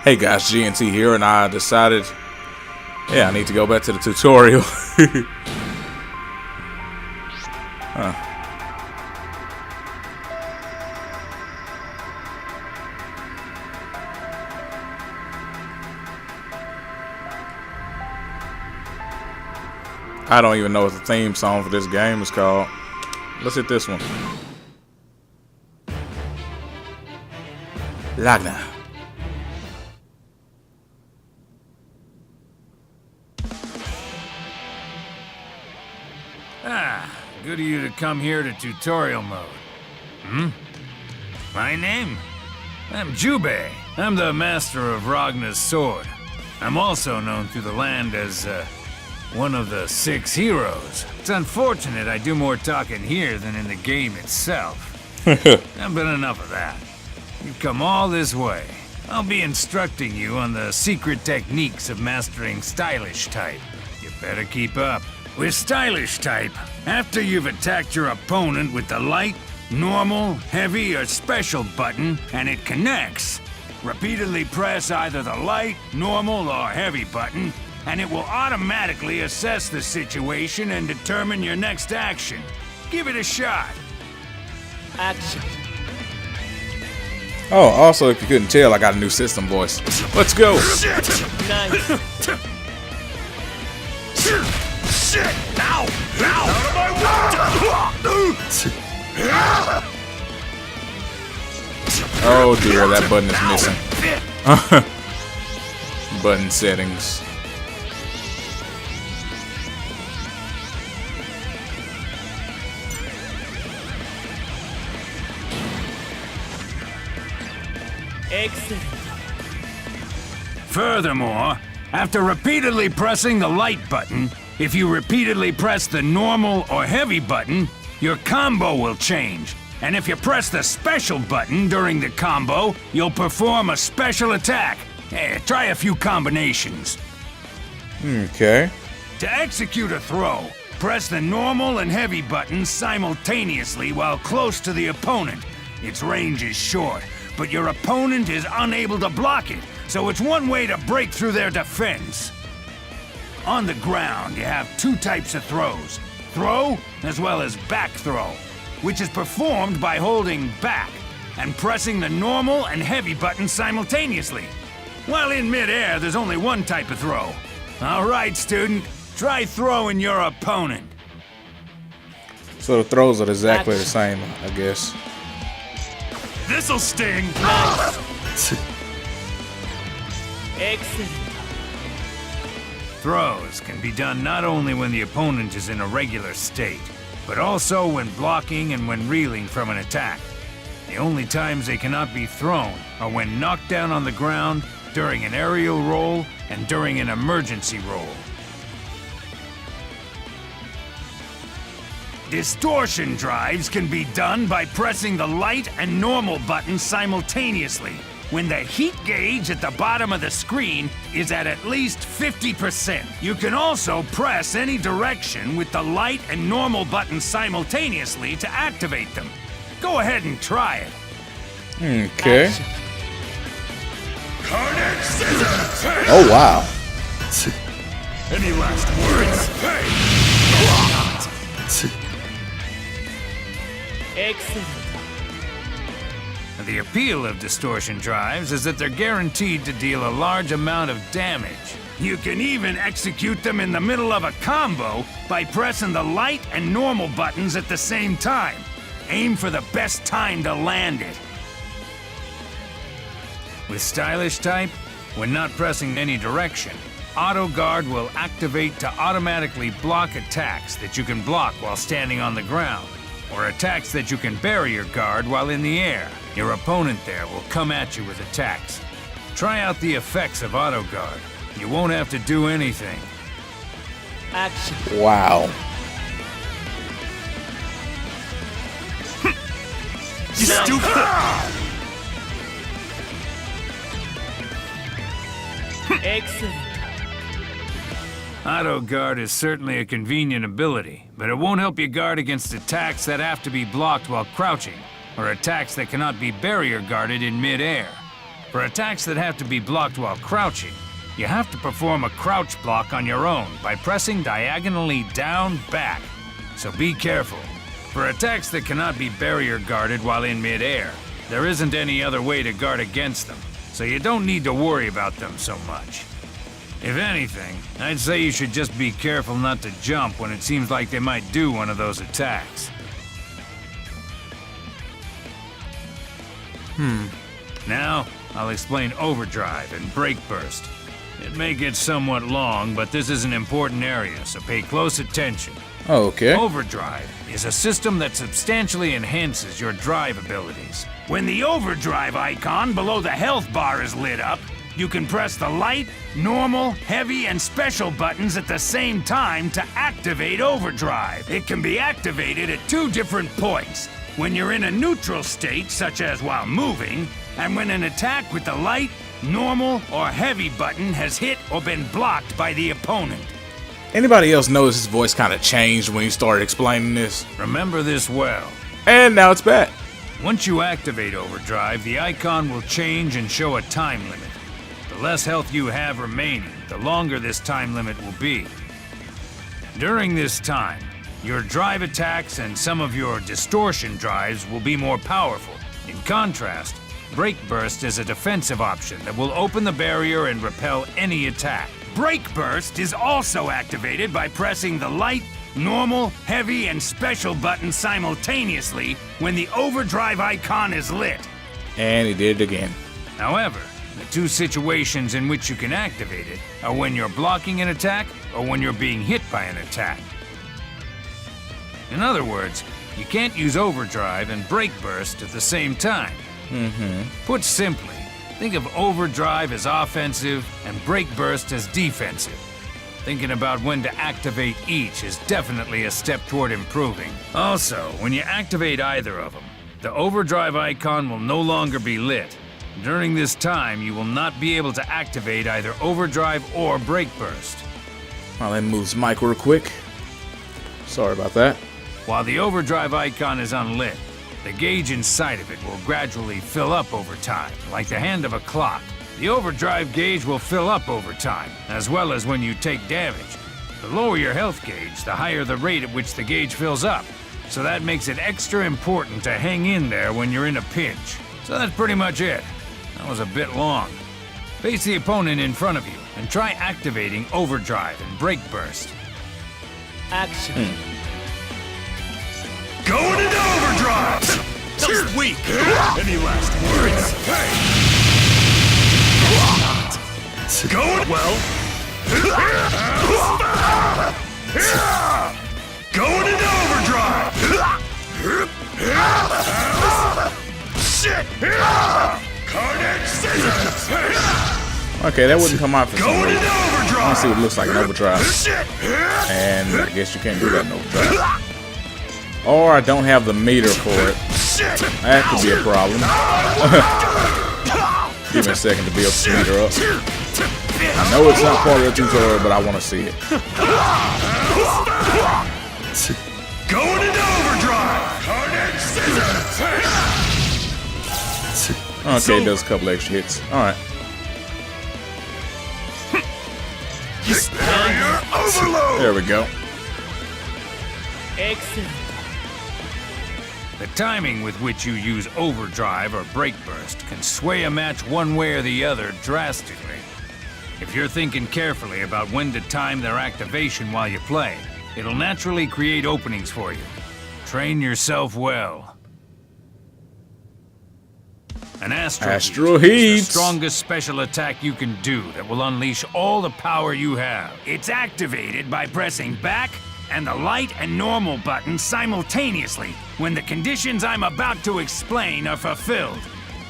Hey guys, GNT here, and I decided, I need to go back to the tutorial. I don't even know what the theme song for this game is called. Let's hit this one. Lagna. Good of you to come here to tutorial mode. My name? I'm Jubei. I'm the master of Ragna's sword. I'm also known through the land as, one of the 6 heroes. It's unfortunate I do more talking here than in the game itself. But enough of that. You've come all this way. I'll be instructing you on the secret techniques of mastering Stylish type. You better keep up. With Stylish type, after you've attacked your opponent with the light, normal, heavy, or special button, and it connects, repeatedly press either the light, normal, or heavy button, and it will automatically assess the situation and determine your next action. Give it a shot. Action. Oh, also, if you couldn't tell, I got a new system voice. Let's go. Nice. Shit! Now! Now! Out of my way! Oh dear, that button is missing. Button settings. Excellent. Furthermore, after repeatedly pressing the light button, if you repeatedly press the normal or heavy button, your combo will change. And if you press the special button during the combo, you'll perform a special attack. Try a few combinations. Okay. To execute a throw, press the normal and heavy buttons simultaneously while close to the opponent. Its range is short, but your opponent is unable to block it, so it's one way to break through their defense. On the ground, you have 2 types of throws. Throw, as well as back throw, which is performed by holding back and pressing the normal and heavy buttons simultaneously. While in midair, there's only 1 type of throw. All right, student, try throwing your opponent. So the throws are exactly the same, I guess. This'll sting! Nice. Excellent. Throws can be done not only when the opponent is in a regular state, but also when blocking and when reeling from an attack. The only times they cannot be thrown are when knocked down on the ground, during an aerial roll, and during an emergency roll. Distortion drives can be done by pressing the light and normal buttons simultaneously, when the heat gauge at the bottom of the screen is at least 50%. You can also press any direction with the light and normal buttons simultaneously to activate them. Go ahead and try it. Okay. Action. Carnage scissors! Hey! Oh wow. Any last words? Hey! Excellent. The appeal of distortion drives is that they're guaranteed to deal a large amount of damage. You can even execute them in the middle of a combo by pressing the light and normal buttons at the same time. Aim for the best time to land it. With Stylish type, when not pressing any direction, Auto Guard will activate to automatically block attacks that you can block while standing on the ground, or attacks that you can bury your guard while in the air. Your opponent there will come at you with attacks. Try out the effects of Auto Guard. You won't have to do anything. Action. Wow. You stupid! Excellent. Auto Guard is certainly a convenient ability, but it won't help you guard against attacks that have to be blocked while crouching, or attacks that cannot be barrier guarded in mid-air. For attacks that have to be blocked while crouching, you have to perform a crouch block on your own by pressing diagonally down back. So be careful. For attacks that cannot be barrier guarded while in mid-air, there isn't any other way to guard against them, so you don't need to worry about them so much. If anything, I'd say you should just be careful not to jump when it seems like they might do one of those attacks. Now, I'll explain Overdrive and Break Burst. It may get somewhat long, but this is an important area, so pay close attention. Okay. Overdrive is a system that substantially enhances your drive abilities. When the Overdrive icon below the health bar is lit up, you can press the light, normal, heavy, and special buttons at the same time to activate Overdrive. It can be activated at 2 different points. When you're in a neutral state, such as while moving, and when an attack with the light, normal, or heavy button has hit or been blocked by the opponent. Anybody else notice his voice kind of changed when you started explaining this? Remember this well. And now it's back. Once you activate Overdrive, the icon will change and show a time limit. The less health you have remaining, the longer this time limit will be. During this time, your drive attacks and some of your distortion drives will be more powerful. In contrast, Break Burst is a defensive option that will open the barrier and repel any attack. Break Burst is also activated by pressing the light, normal, heavy, and special buttons simultaneously when the Overdrive icon is lit. And he did it again. However, the 2 situations in which you can activate it are when you're blocking an attack or when you're being hit by an attack. In other words, you can't use Overdrive and Break Burst at the same time. Put simply, think of Overdrive as offensive and Break Burst as defensive. Thinking about when to activate each is definitely a step toward improving. Also, when you activate either of them, the Overdrive icon will no longer be lit. During this time, you will not be able to activate either Overdrive or Break Burst. Well, let me move this mic real quick. Sorry about that. While the Overdrive icon is unlit, the gauge inside of it will gradually fill up over time, like the hand of a clock. The Overdrive gauge will fill up over time, as well as when you take damage. The lower your health gauge, the higher the rate at which the gauge fills up. So that makes it extra important to hang in there when you're in a pinch. So that's pretty much it. That was a bit long. Face the opponent in front of you and try activating Overdrive and Break Burst. Action. Going into overdrive! Just weak. Any last words? Going well. Going into overdrive! Shit! Carnage scissors! Okay, that wouldn't come out for some Going reason. into I overdrive! want to see what it looks like in Overdrive. Shit! And I guess you can't do that in Overdrive. Or I don't have the meter for it. Shit! That could be a problem. Give me a second to build the meter up. I know it's not part of the tutorial, but I want to see it. Going into overdrive! Carnage scissors! Okay, it does a couple extra hits. Alright. Barrier overload! There we go. Excellent. The timing with which you use Overdrive or Break Burst can sway a match one way or the other drastically. If you're thinking carefully about when to time their activation while you play, it'll naturally create openings for you. Train yourself well. An Astral Heat is the strongest special attack you can do that will unleash all the power you have. It's activated by pressing back and the light and normal buttons simultaneously when the conditions I'm about to explain are fulfilled.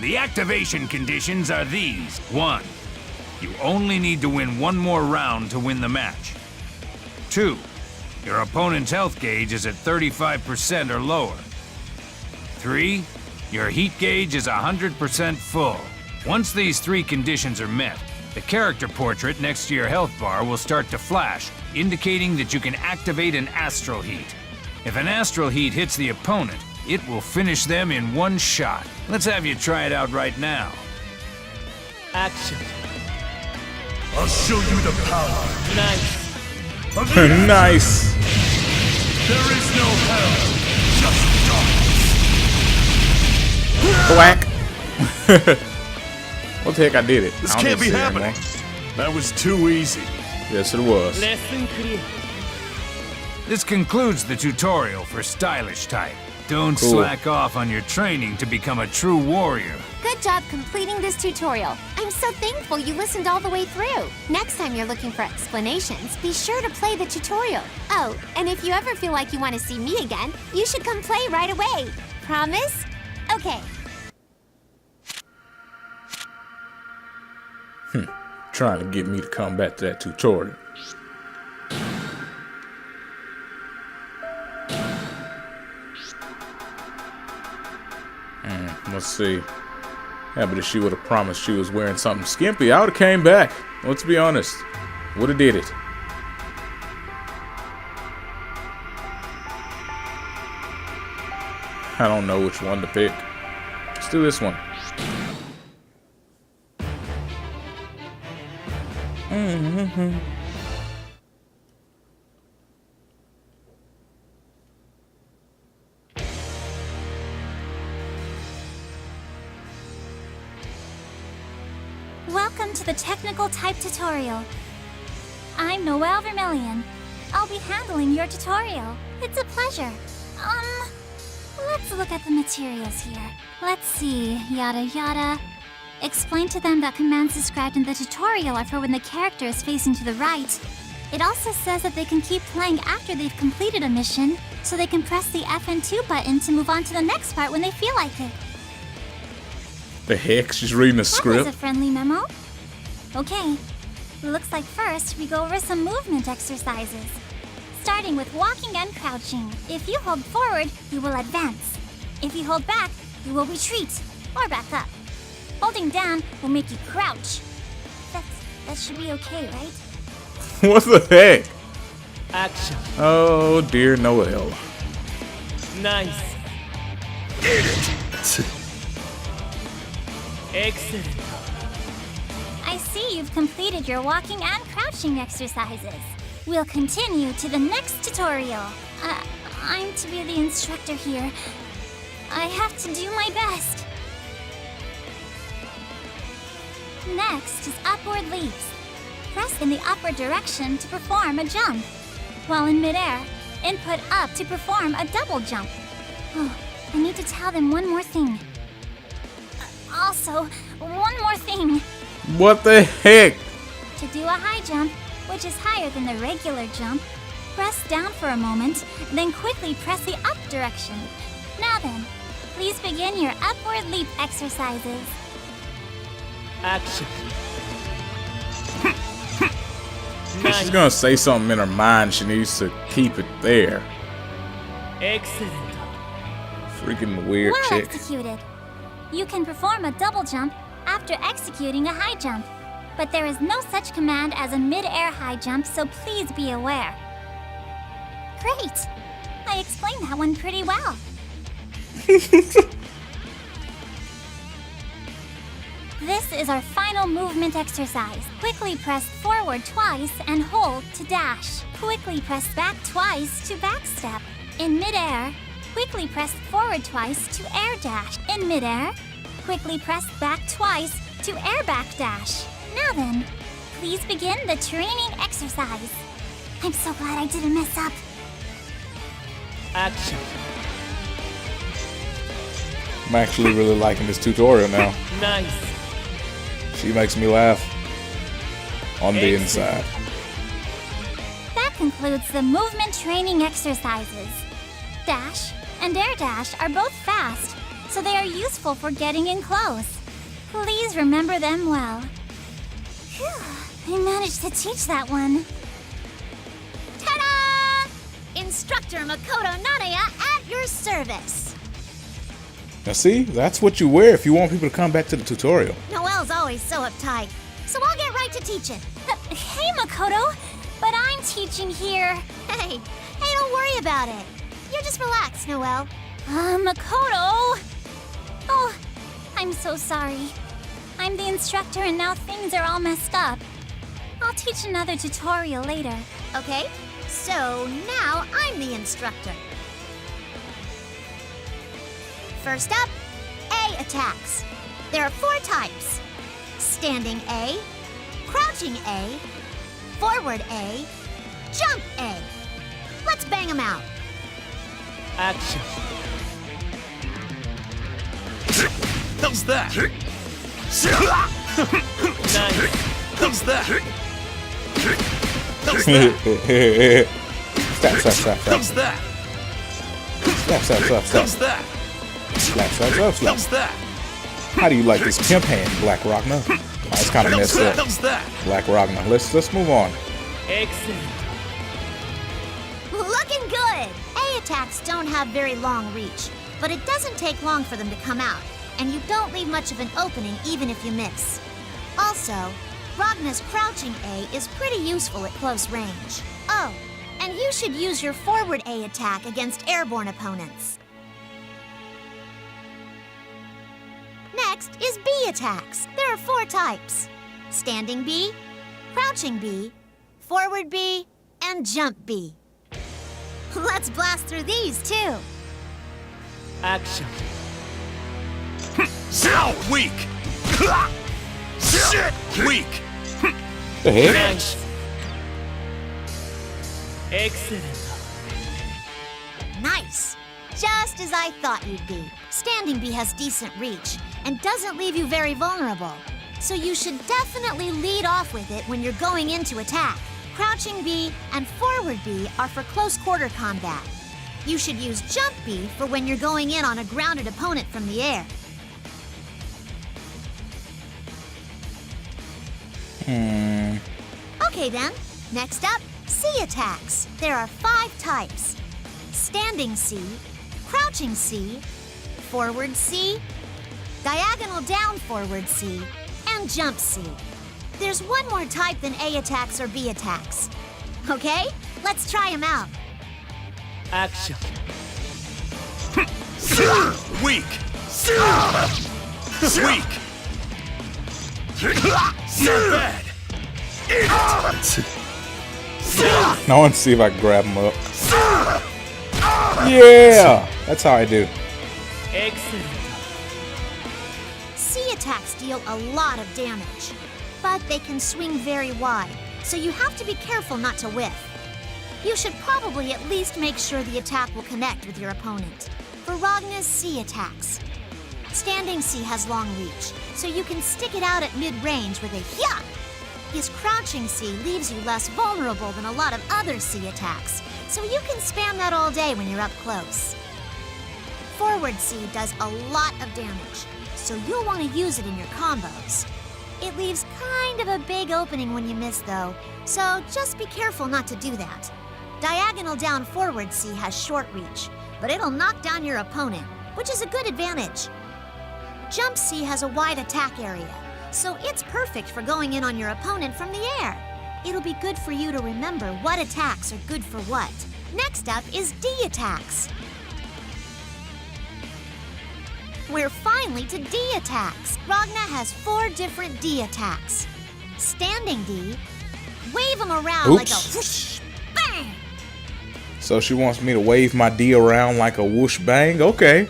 The activation conditions are these. 1. You only need to win one more round to win the match. 2. Your opponent's health gauge is at 35% or lower. 3. Your heat gauge is 100% full. Once these 3 conditions are met, the character portrait next to your health bar will start to flash, indicating that you can activate an Astral Heat. If an Astral Heat hits the opponent, it will finish them in one shot. Let's have you try it out right now. Action. I'll show you the power Nice. of the axe. Nice. There is no hell, just dark. Whack. What the heck? I did it. This I don't can't need be to say happening. anymore. That was too easy. Yes, it was. Lesson clear. This concludes the tutorial for Stylish type. Don't Cool. slack off on your training to become a true warrior. Good job completing this tutorial. I'm so thankful you listened all the way through. Next time you're looking for explanations, be sure to play the tutorial. Oh, and if you ever feel like you want to see me again, you should come play right away. Promise? Okay. Trying to get me to come back to that tutorial. Let's see. Yeah, but if she would have promised she was wearing something skimpy, I would have came back. Let's be honest. Would have did it. I don't know which one to pick. Let's do this one. Welcome to the technical type tutorial. I'm Noelle Vermillion. I'll be handling your tutorial. It's a pleasure. Let's look at the materials here. Let's see, yada yada. Explain to them that commands described in the tutorial are for when the character is facing to the right. It also says that they can keep playing after they've completed a mission, so they can press the FN2 button to move on to the next part when they feel like it. The heck? She's reading a That was script. a friendly memo. Okay, looks like first we go over some movement exercises. Starting with walking and crouching. If you hold forward, you will advance. If you hold back, you will retreat or back up. Holding down will make you crouch. That should be okay, right? What the heck? Action. Oh, dear Noelle. Nice. Excellent. I see you've completed your walking and crouching exercises. We'll continue to the next tutorial. I'm to be the instructor here. I have to do my best. Next is upward leaps. Press in the upward direction to perform a jump. While in midair, input up to perform a double jump. Oh, I need to tell them one more thing. Also, one more thing. What the heck? To do a high jump, which is higher than the regular jump, press down for a moment, then quickly press the up direction. Now then, please begin your upward leap exercises. Action. She's Nice. gonna say something in her mind. She needs to keep it there. Excellent. Freaking weird Well chick. executed. You can perform a double jump after executing a high jump, but there is no such command as a mid-air high jump, so please be aware. Great! I explained that one pretty well. This is our final movement exercise. Quickly press forward twice and hold to dash. Quickly press back twice to backstep. In midair, quickly press forward twice to air dash. In midair, quickly press back twice to air back dash. Now then, please begin the training exercise. I'm so glad I didn't mess up. Action. I'm actually really liking this tutorial now. Nice. She makes me laugh on the inside. That concludes the movement training exercises. Dash and air dash are both fast, so they are useful for getting in close. Please remember them well. Phew, I managed to teach that one. Ta-da! Instructor Makoto Nanaya at your service. Now see, that's what you wear if you want people to come back to the tutorial. Noelle's always so uptight, so I'll get right to teaching. Hey, Makoto, but I'm teaching here. Hey, don't worry about it. You just relax, Noelle. Makoto. Oh, I'm so sorry. I'm the instructor and now things are all messed up. I'll teach another tutorial later. Okay, so now I'm the instructor. First up, A attacks. There are 4 types. Standing A, crouching A, forward A, jump A. Let's bang them out. Action. How's that? Nice. How's that? How's Stop, that? stop, stop, stop. How's that? Stop, stop, stop, stop. How's that? Stop, stop, stop, stop. How's that? How do you like this pimp hand, Black Rockna? Oh, it's kind of messed up. How's that? Black Rockna. Let's move on. Excellent. Looking good! A attacks don't have very long reach, but it doesn't take long for them to come out, and you don't leave much of an opening even if you miss. Also, Ragna's crouching A is pretty useful at close range. Oh, and you should use your forward A attack against airborne opponents. Next is B attacks. There are 4 types. Standing B, crouching B, forward B, and jump B. Let's blast through these too. Action. Now weak. Shit, weak. The heck? Nice. Excellent. Nice. Just as I thought you'd be. Standing B has decent reach and doesn't leave you very vulnerable. So you should definitely lead off with it when you're going into attack. Crouching B and forward B are for close quarter combat. You should use jump B for when you're going in on a grounded opponent from the air. Okay then, next up, C attacks. There are 5 types. Standing C, crouching C, forward C, diagonal down forward C, and jump C. There's one more type than A attacks or B attacks. Okay, let's try them out. Action. Weak. Weak. Not bad. Eat it. I want to see if I can grab him up. Yeah! That's how I do. Excellent. C attacks deal a lot of damage, but they can swing very wide, so you have to be careful not to whiff. You should probably at least make sure the attack will connect with your opponent. For Ragna's C attacks, standing C has long reach, so you can stick it out at mid-range with a hya. His crouching C leaves you less vulnerable than a lot of other C attacks, so you can spam that all day when you're up close. Forward C does a lot of damage, so you'll want to use it in your combos. It leaves kind of a big opening when you miss though, so just be careful not to do that. Diagonal down forward C has short reach, but it'll knock down your opponent, which is a good advantage. Jump C has a wide attack area, so it's perfect for going in on your opponent from the air. It'll be good for you to remember what attacks are good for what. Next up is D attacks. We're finally to D attacks. Ragna has 4 different D attacks. Standing D, wave them around like a Oops. whoosh, bang! So she wants me to wave my D around like a whoosh bang? Okay.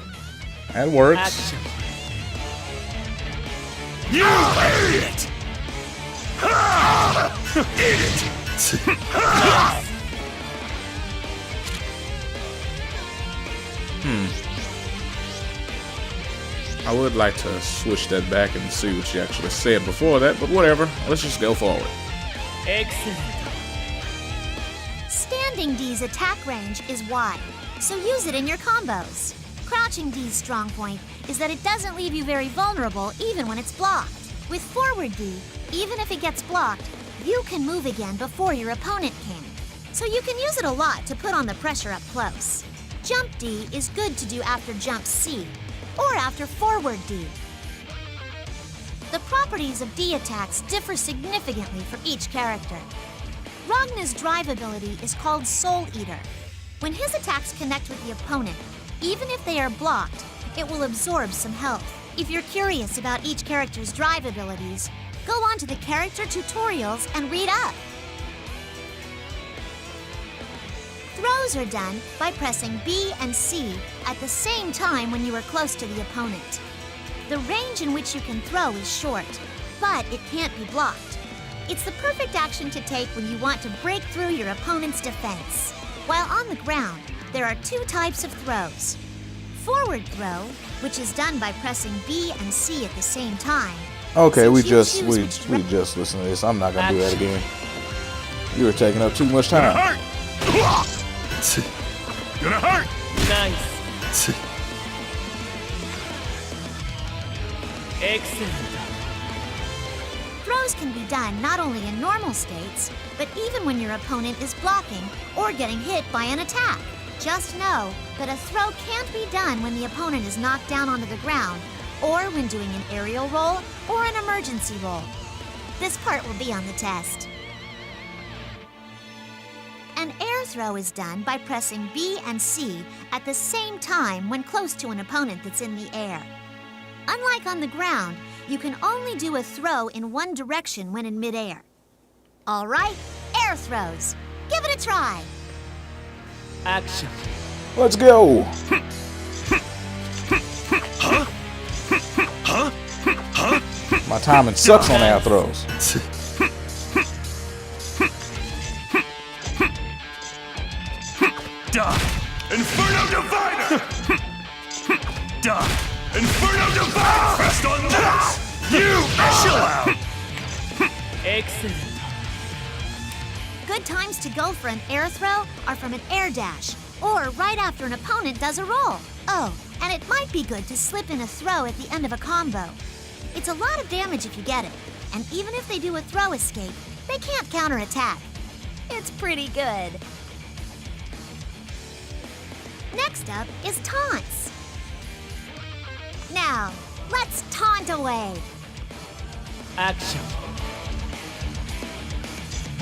That works. Action. You eat it. Eat it. I would like to switch that back and see what she actually said before that, but whatever. Let's just go forward. Excellent. Standing D's attack range is wide, so use it in your combos. Crouching D's strong point is that it doesn't leave you very vulnerable even when it's blocked. With forward D, even if it gets blocked, you can move again before your opponent can. So you can use it a lot to put on the pressure up close. Jump D is good to do after jump C, or after forward D. The properties of D attacks differ significantly for each character. Ragna's drive ability is called Soul Eater. When his attacks connect with the opponent, even if they are blocked, it will absorb some health. If you're curious about each character's drive abilities, go on to the character tutorials and read up. Throws are done by pressing B and C at the same time when you are close to the opponent. The range in which you can throw is short, but it can't be blocked. It's the perfect action to take when you want to break through your opponent's defense. While on the ground, there are two types of throws. Forward throw, which is done by pressing B and C at the same time. Okay, we Since just you choose which just listened to this. I'm not gonna do that again. You were taking up too much time. Gonna hurt! Nice. Excellent. Throws can be done not only in normal states, but even when your opponent is blocking or getting hit by an attack. Just know that a throw can't be done when the opponent is knocked down onto the ground, or when doing an aerial roll or an emergency roll. This part will be on the test. An air throw is done by pressing B and C at the same time when close to an opponent that's in the air. Unlike on the ground, you can only do a throw in one direction when in midair. All right, air throws. Give it a try. Action. Let's go. My timing sucks on air throws. Duh! Inferno Divider! Duh! Inferno Divider! Pressed on this! You chill out! Excellent. Good times to go for an air throw are from an air dash, or right after an opponent does a roll. Oh, and it might be good to slip in a throw at the end of a combo. It's a lot of damage if you get it, and even if they do a throw escape, they can't counterattack. It's pretty good. Next up is taunts. Now, let's taunt away. Action.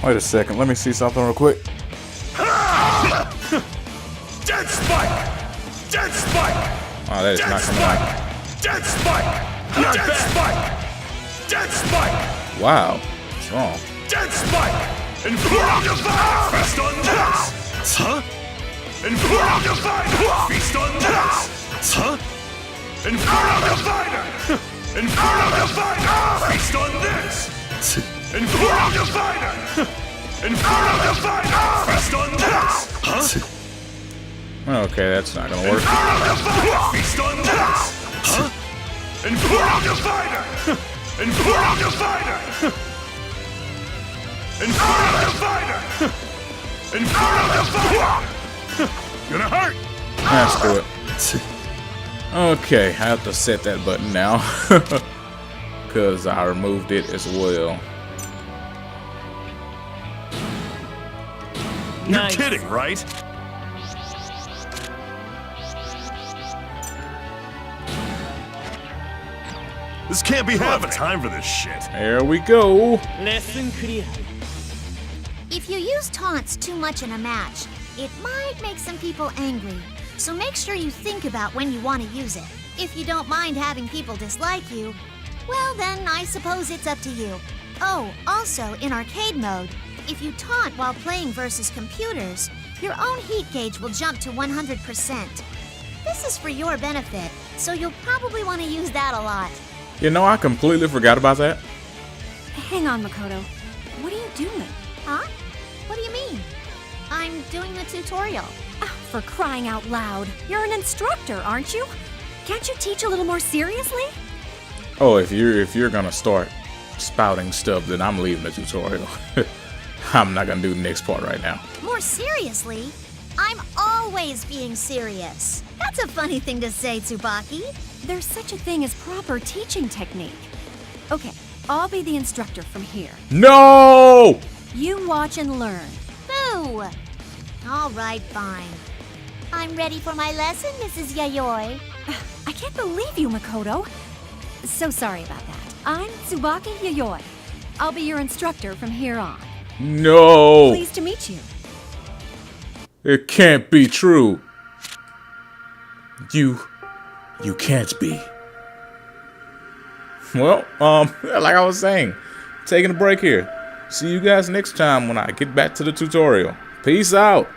Wait a second. Let me see something real quick. Dead Spike! Dead Spike! Oh, that is Dead not coming out. Spike! Dead Spike! Not Dead bad. Spike! Dead Spike! Wow. What's wrong? Dead Spike! Inferno Divider! Pressed on this! Huh? Inferno Divider! Feast on this! Huh? Inferno Divider! Inferno Divider! Feast on this! Inferno Divider! Inferno Divider! Pressed on this! Huh? Okay, that's not gonna work. Inferno Divider! Feast on this! Huh? Inferno Divider! Inferno Divider! Inferno Divider! Inferno Divider! Gonna hurt! Let's do it. Okay, I have to set that button now. Because I removed it as well. You're Nice. kidding, right? This can't be happening. Time for this shit. There we go. Lesson clear. If you use taunts too much in a match, it might make some people angry. So make sure you think about when you want to use it. If you don't mind having people dislike you, well then I suppose it's up to you. Oh, also in arcade mode, if you taunt while playing versus computers, your own heat gauge will jump to 100%. This is for your benefit, so you'll probably want to use that a lot. You know, I completely forgot about that. Hang on, Makoto. What are you doing? Huh? What do you mean? I'm doing the tutorial. Ah, for crying out loud. You're an instructor, aren't you? Can't you teach a little more seriously? Oh, if you're gonna start spouting stuff, then I'm leaving the tutorial. I'm not gonna do the next part right now. More seriously? I'm always being serious. That's a funny thing to say, Tsubaki. There's such a thing as proper teaching technique. Okay, I'll be the instructor from here. No! You watch and learn. Boo! All right, fine. I'm ready for my lesson, Mrs. Yayoi. I can't believe you, Makoto. So sorry about that. I'm Tsubaki Yayoi. I'll be your instructor from here on. No! Pleased to meet you. It can't be true. You can't be. Well, like I was saying, taking a break here. See you guys next time when I get back to the tutorial. Peace out.